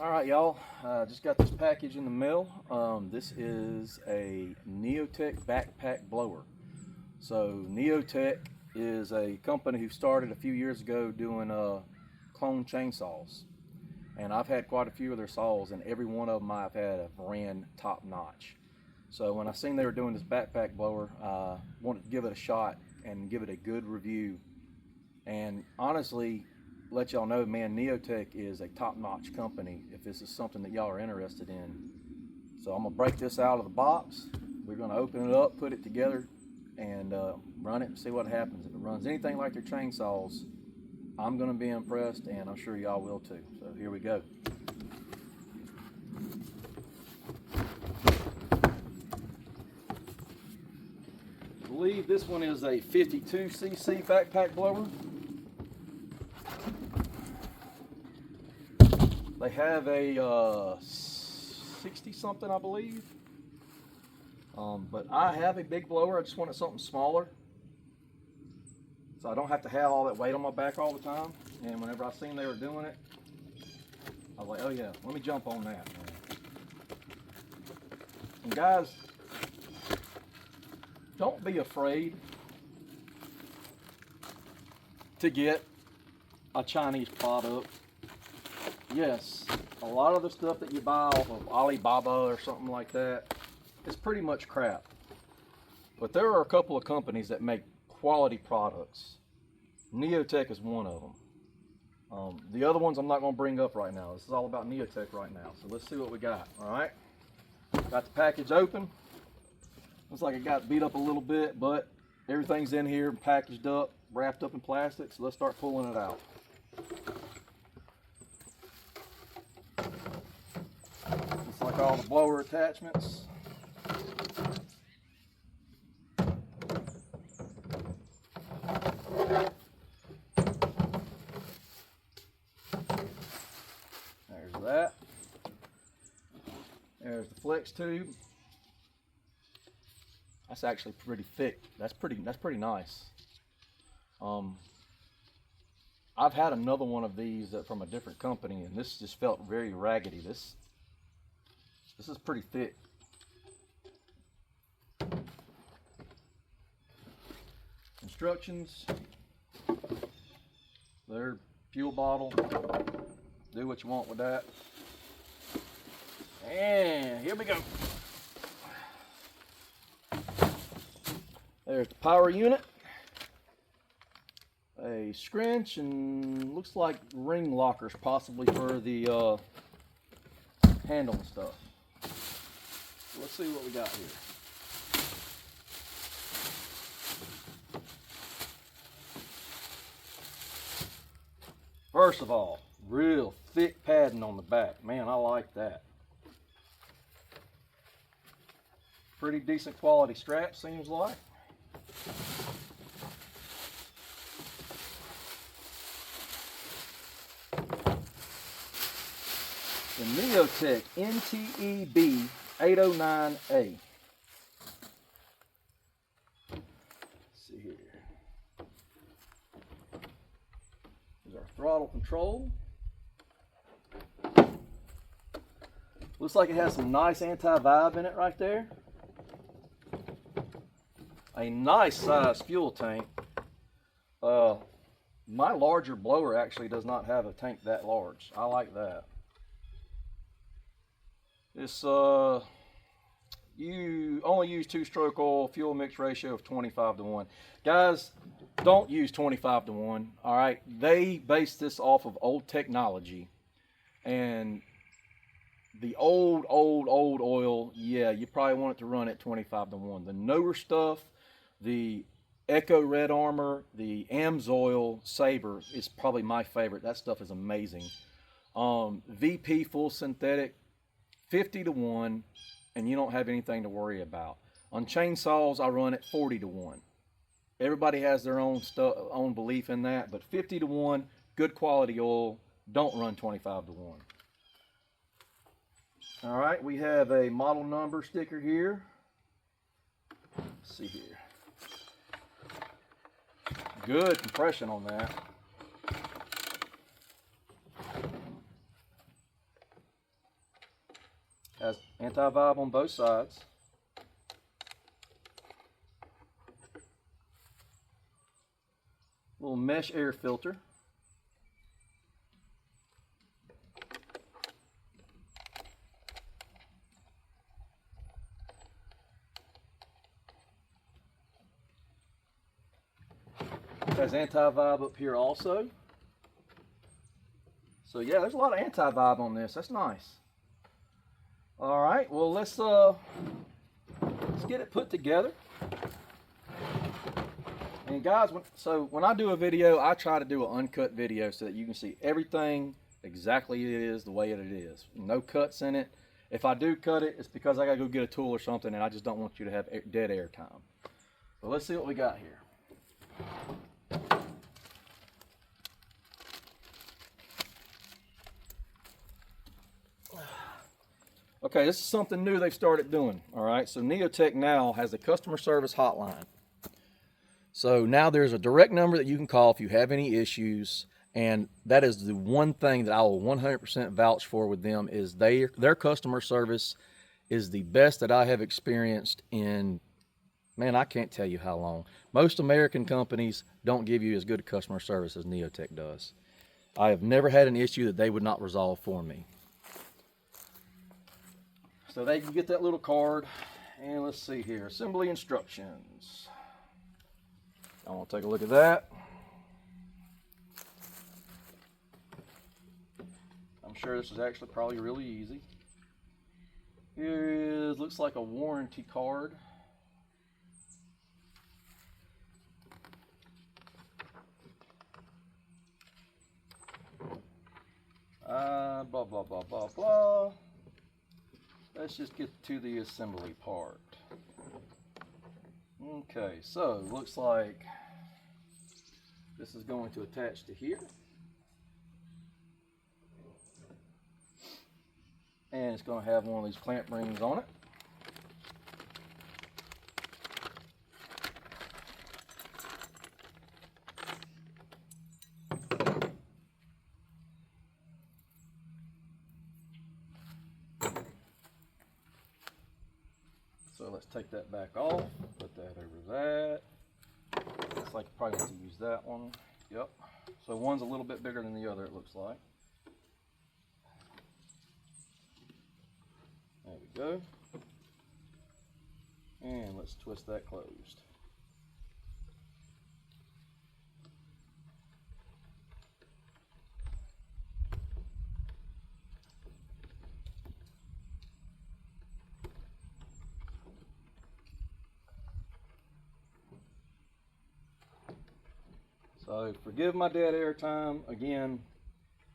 All right, y'all. Just got this package in the mail. This is a Neotec backpack blower. So Neotec is a company who started a few years ago doing clone chainsaws, and I've had quite a few of their saws, and every one of them I've had a ran top notch. So when I seen they were doing this backpack blower, I wanted to give it a shot and give it a good review. And honestly, let y'all know, man, Neotec is a top-notch company if this is something that y'all are interested in. So I'm gonna break this out of the box. We're gonna open it up, put it together, and run it and see what happens. If it runs anything like their chainsaws, I'm gonna be impressed, and I'm sure y'all will too. So here we go. I believe this one is a 52cc backpack blower. They have a 60 something, I believe. But I have a big blower. I just wanted something smaller, so I don't have to have all that weight on my back all the time. And whenever I seen they were doing it, I was like, oh yeah, let me jump on that. And guys, don't be afraid to get a Chinese product. Yes, a lot of the stuff that you buy off of Alibaba or something like that is pretty much crap. But there are a couple of companies that make quality products. Neotec is one of them. The other ones I'm not going to bring up right now. This is all about Neotec right now. So let's see what we got. All right, got the package open. Looks like it got beat up a little bit, but everything's in here, packaged up, wrapped up in plastic. So let's start pulling it out. Just like all the blower attachments. There's that. There's the flex tube. That's actually pretty thick. That's pretty nice. I've had another one of these from a different company, and this just felt very raggedy. This is pretty thick. Instructions. Their fuel bottle. Do what you want with that. And here we go. There's the power unit. A scrunch, and looks like ring lockers possibly for the handle and stuff. Let's see what we got here. First of all, real thick padding on the back. Man, I like that. Pretty decent quality strap, seems like. The Neotec NTEB 809A. Let's see here. There's our throttle control. Looks like it has some nice anti-vibe in it right there. A nice size fuel tank. My larger blower actually does not have a tank that large. I like that. It's you only use 2-stroke oil, fuel mix ratio of 25:1. Guys, don't use 25:1. All right, they base this off of old technology, and the old oil, yeah, you probably want it to run at 25:1. The newer stuff, the Echo Red Armor, the Amsoil Sabre is probably my favorite. That stuff is amazing. VP full synthetic, 50:1, and you don't have anything to worry about. On chainsaws, I run at 40:1. Everybody has their own belief in that, but 50:1, good quality oil. Don't run 25:1. All right, we have a model number sticker here. Let's see here. Good compression on that. Has anti-vibe on both sides. Little mesh air filter. Has anti-vibe up here also. So yeah, there's a lot of anti-vibe on this. That's nice. All right, well let's get it put together. And guys, when I do a video, I try to do an uncut video so that you can see everything exactly it is the way it is. No cuts in it. If I do cut it, it's because I gotta go get a tool or something, and I just don't want you to have dead air time. So let's see what we got here. Okay, this is something new they've started doing. All right, so Neotec now has a customer service hotline. So now there's a direct number that you can call if you have any issues, and that is the one thing that I will 100% vouch for with them is their customer service is the best that I have experienced in, man, I can't tell you how long. Most American companies don't give you as good customer service as Neotec does. I have never had an issue that they would not resolve for me. So they can get that little card, and let's see here, assembly instructions. I want to take a look at that. I'm sure this is actually probably really easy. Here is, looks like a warranty card. Blah, blah, blah, blah, blah. Let's just get to the assembly part. Okay, so looks like this is going to attach to here. And it's going to have one of these clamp rings on it. So let's take that back off, put that over that. Looks like you probably want to use that one. Yep. So one's a little bit bigger than the other, it looks like. There we go. And let's twist that closed. So forgive my dead air time. Again,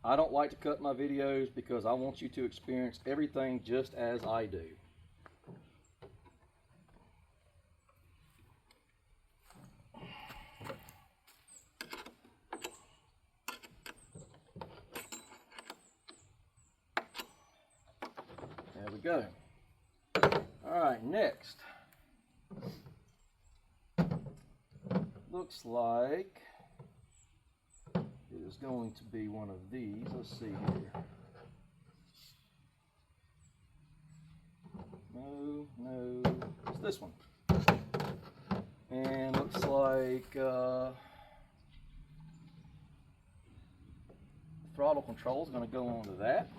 I don't like to cut my videos because I want you to experience everything just as I do. There we go. All right, next. Looks like it is going to be one of these. Let's see here. No, it's this one. And looks like throttle control is going to go onto that.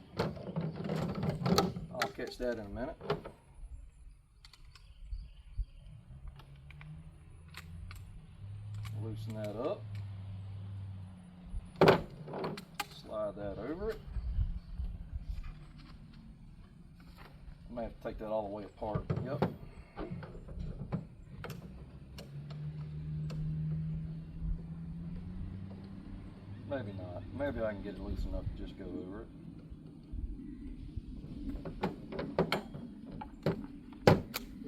I'll catch that in a minute. Loosen that up. Slide that over it. I may have to take that all the way apart. Yep. Maybe not. Maybe I can get it loose enough to just go over it.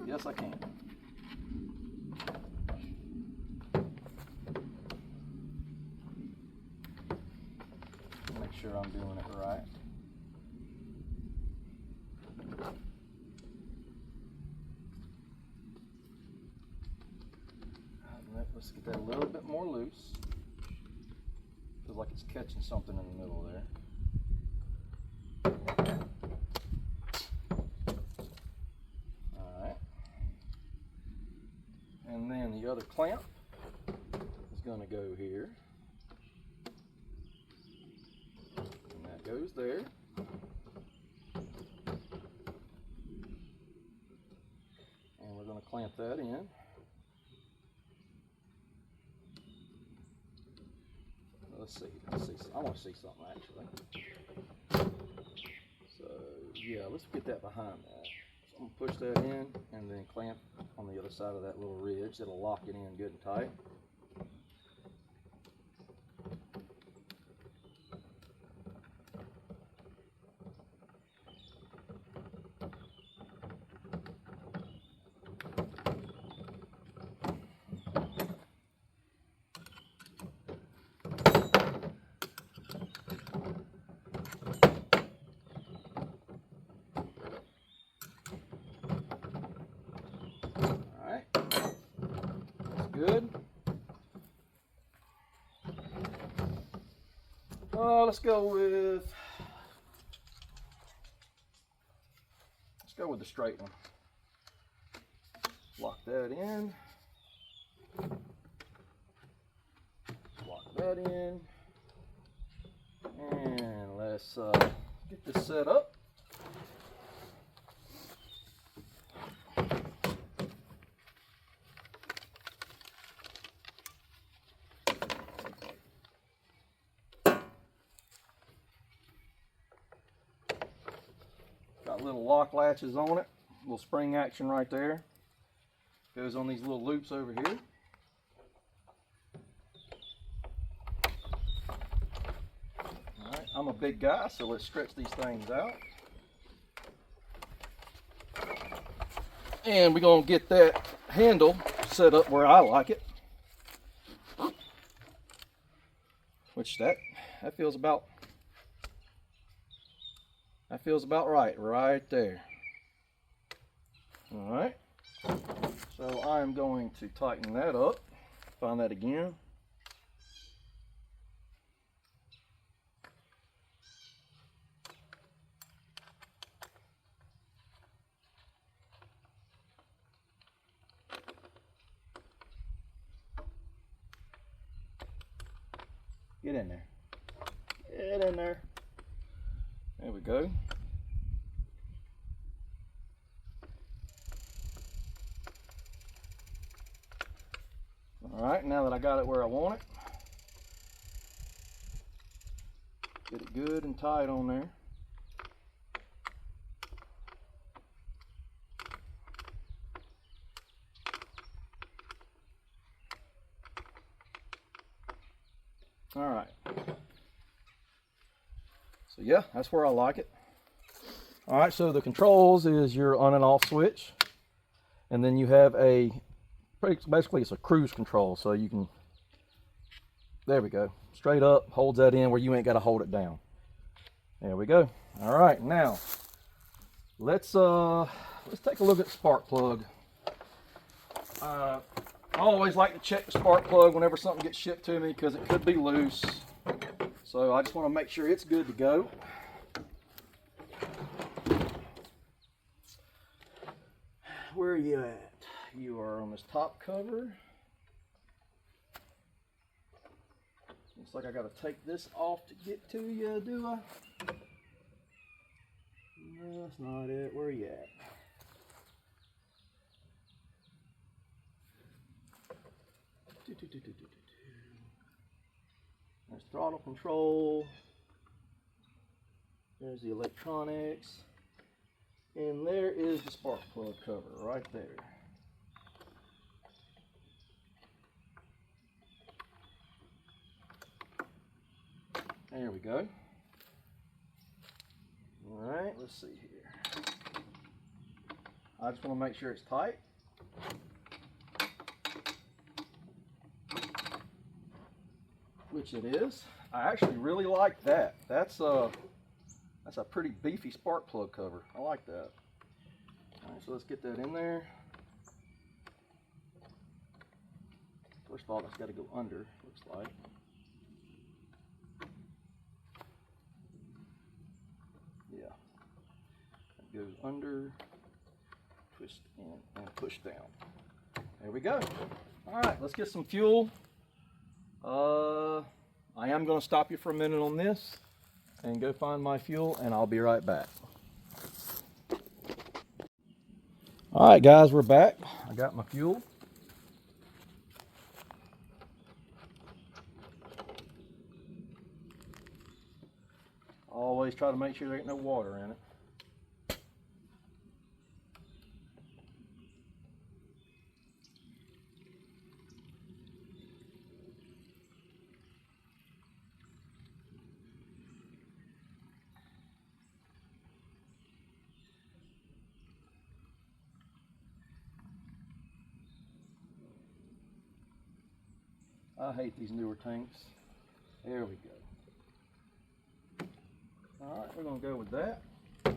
Yes, I can. Make sure I'm doing it right. Let's get that a little bit more loose. Feels like it's catching something in the middle there. clamp is going to go here, and that goes there. And we're going to clamp that in. Let's see. I want to see something actually. So yeah, let's get that behind that. So I'm going to push that in and then clamp on the other side of that little ridge. That'll lock it in good and tight. Good. Let's go with the straight one. Lock that in. Lock that in. And let's get this set up. Got little lock latches on it, little spring action right there. Goes on these little loops over here. Alright, I'm a big guy, so let's stretch these things out. And we're going to get that handle set up where I like it. Which that feels about right there. All right, so I'm going to tighten that up. Find that again. Get in there. Get in there. There we go. All right, now that I got it where I want it, get it good and tight on there. All right. So yeah, that's where I like it. All right, so the controls is your on and off switch, and then you have basically it's a cruise control, so you can, there we go, straight up, holds that in where you ain't got to hold it down. There we go. All right, now let's take a look at the spark plug. I always like to check the spark plug whenever something gets shipped to me because it could be loose. So I just want to make sure it's good to go. Where are you at? You are on this top cover. Looks like I got to take this off to get to you, do I? No, that's not it. Where are you at? There's throttle control. There's the electronics. And there is the spark plug cover right there. There we go. All right, let's see here. I just want to make sure it's tight. Which it is. I actually really like that. That's a pretty beefy spark plug cover. I like that. All right, so let's get that in there. First of all, that's got to go under, looks like. Yeah. It goes under, twist in, and push down. There we go. All right, let's get some fuel. I am going to stop you for a minute on this and go find my fuel, and I'll be right back. All right, guys, we're back. I got my fuel. Always try to make sure there ain't no water in it. I hate these newer tanks. There we go. All right, we're going to go with that. There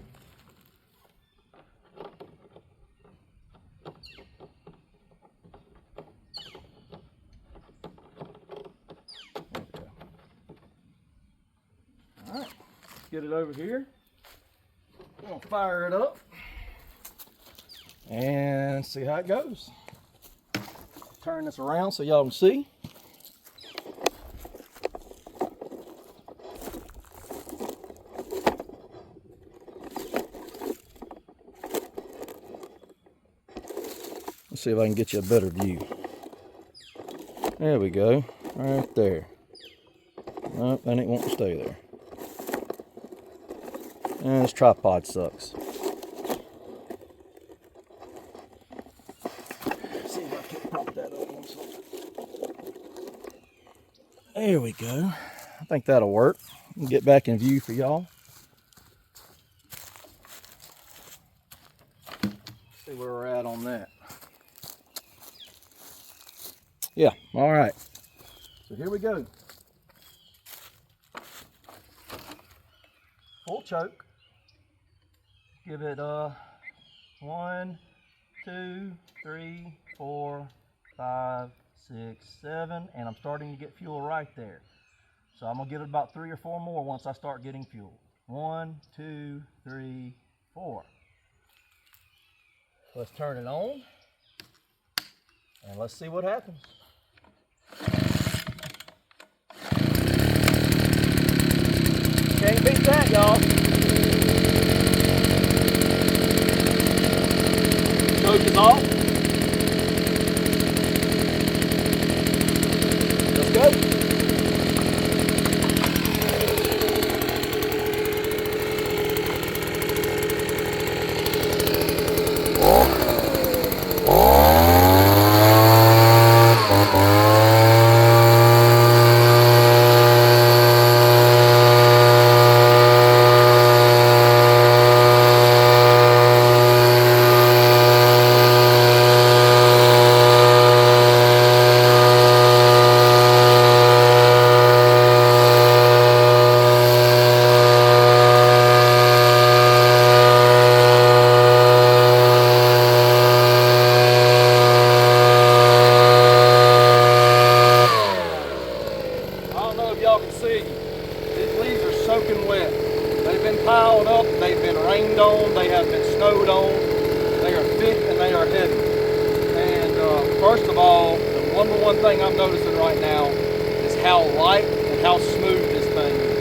we go. All right, let's get it over here. We're going to fire it up and see how it goes. Turn this around so y'all can see. Let's see if I can get you a better view. There we go, right there. Nope, that ain't wanting to stay there. And this tripod sucks. See if I can pop that up on something. There we go. I think that'll work. Get back in view for y'all. See where we're at on that. Yeah, all right. So here we go. Full choke. Give it 1, 2, 3, 4, 5, 6, 7, and I'm starting to get fuel right there. So I'm gonna give it about 3 or 4 more once I start getting fuel. 1, 2, 3, 4. Let's turn it on and let's see what happens. Can't beat that, y'all. Choke is off. Let's go. Piled up, they've been rained on, they have been snowed on, they are thick and they are heavy. And first of all, the number one thing I'm noticing right now is how light and how smooth this thing is.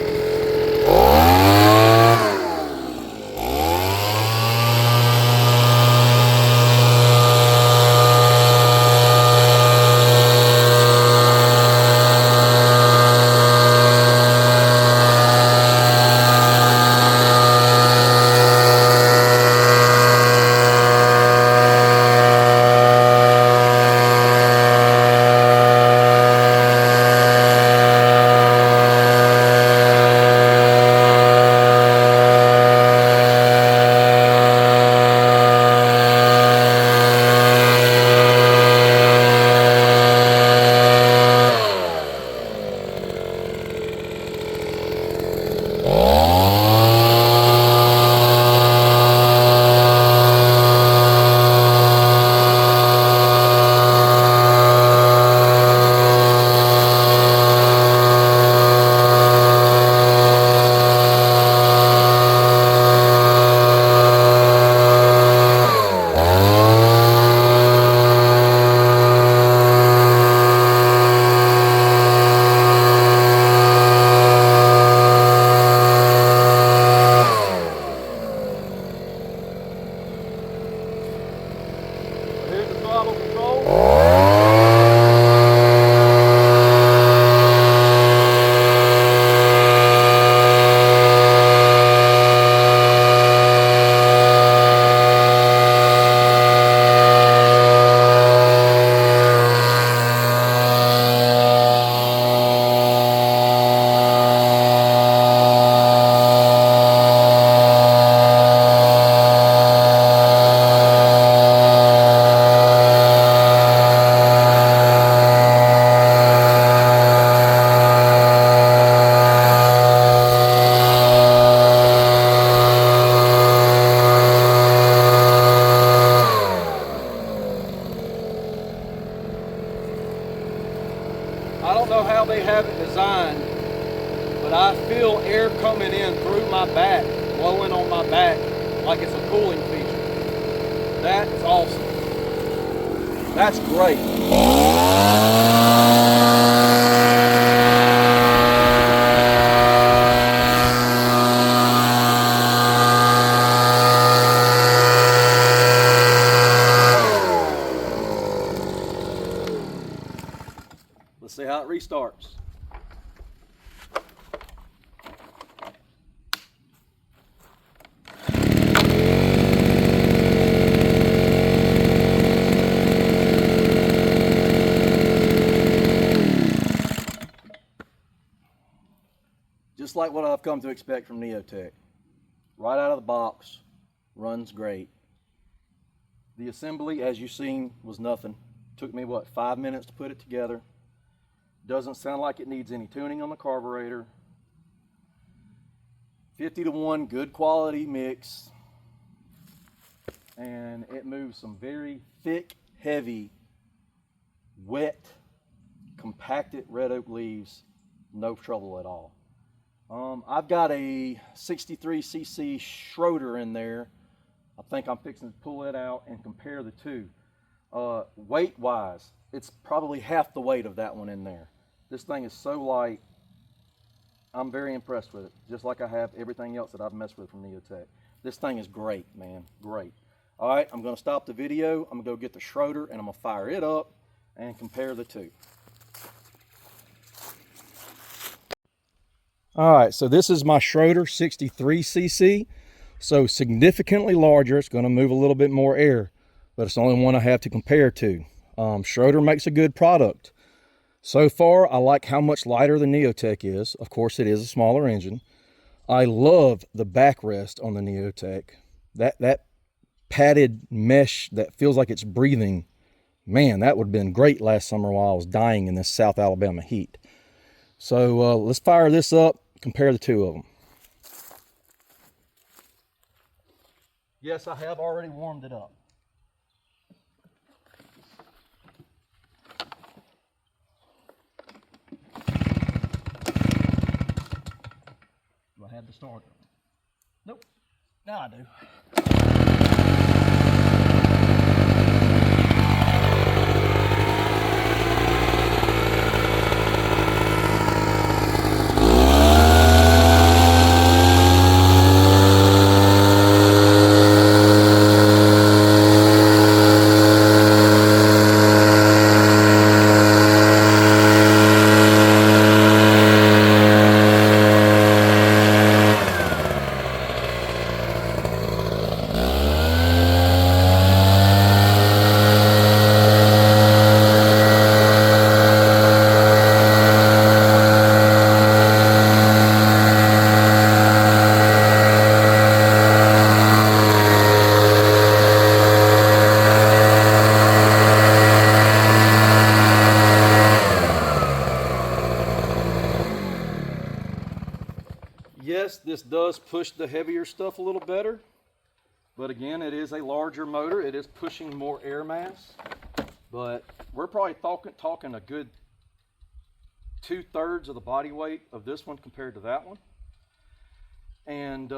fine, but I feel air coming in through my back, blowing on my back like it's a cooling feature. That is awesome. That's great. Let's see how it restarts. Just like what I've come to expect from Neotec. Right out of the box, runs great. The assembly, as you've seen, was nothing. Took me, what, 5 minutes to put it together. Doesn't sound like it needs any tuning on the carburetor. 50-to-1, good quality mix. And it moves some very thick, heavy, wet, compacted red oak leaves. No trouble at all. I've got a 63cc Schroeder in there. I think I'm fixing to pull it out and compare the two. Weight-wise, it's probably half the weight of that one in there. This thing is so light. I'm very impressed with it, just like I have everything else that I've messed with from Neotec. This thing is great, man, great. All right, I'm gonna stop the video. I'm gonna go get the Schroeder and I'm gonna fire it up and compare the two. All right, so this is my Schroeder 63cc. So significantly larger. It's gonna move a little bit more air, but it's the only one I have to compare to. Schroeder makes a good product. So far, I like how much lighter the Neotec is. Of course, it is a smaller engine. I love the backrest on the Neotec. That padded mesh that feels like it's breathing. Man, that would have been great last summer while I was dying in this South Alabama heat. So let's fire this up, compare the two of them. Yes, I have already warmed it up. Do I have the starter? Nope. Now I do. Yes, this does push the heavier stuff a little better, but again, it is a larger motor. It is pushing more air mass, but we're probably talking a good 2/3 of the body weight of this one compared to that one. And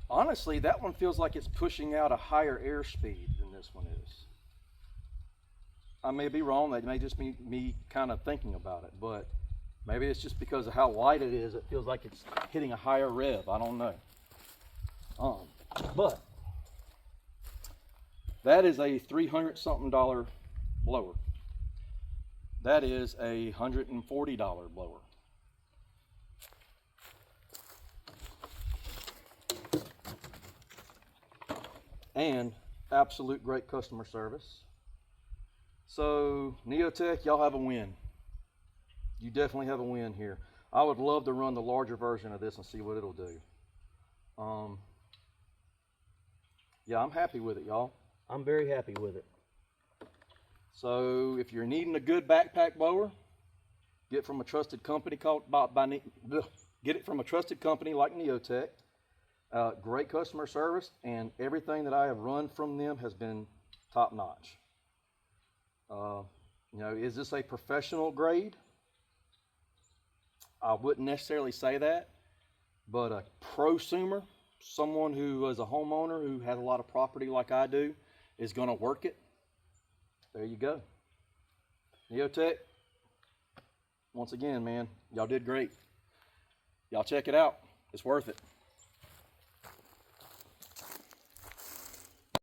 honestly, that one feels like it's pushing out a higher airspeed than this one is. I may be wrong. That may just be me kind of thinking about it, but maybe it's just because of how light it is. It feels like it's hitting a higher rev. I don't know. But that is a $300-something blower. That is a $140 blower. And absolute great customer service. So Neotec, y'all have a win. You definitely have a win here. I would love to run the larger version of this and see what it'll do. Yeah, I'm happy with it, y'all. I'm very happy with it. So if you're needing a good backpack blower, get it from a trusted company get it from a trusted company like Neotec. Great customer service, and everything that I have run from them has been top notch. You know, is this a professional grade? I wouldn't necessarily say that, but a prosumer, someone who is a homeowner who has a lot of property like I do, is going to work it. There you go. Neotec, once again, man, y'all did great. Y'all check it out. It's worth it.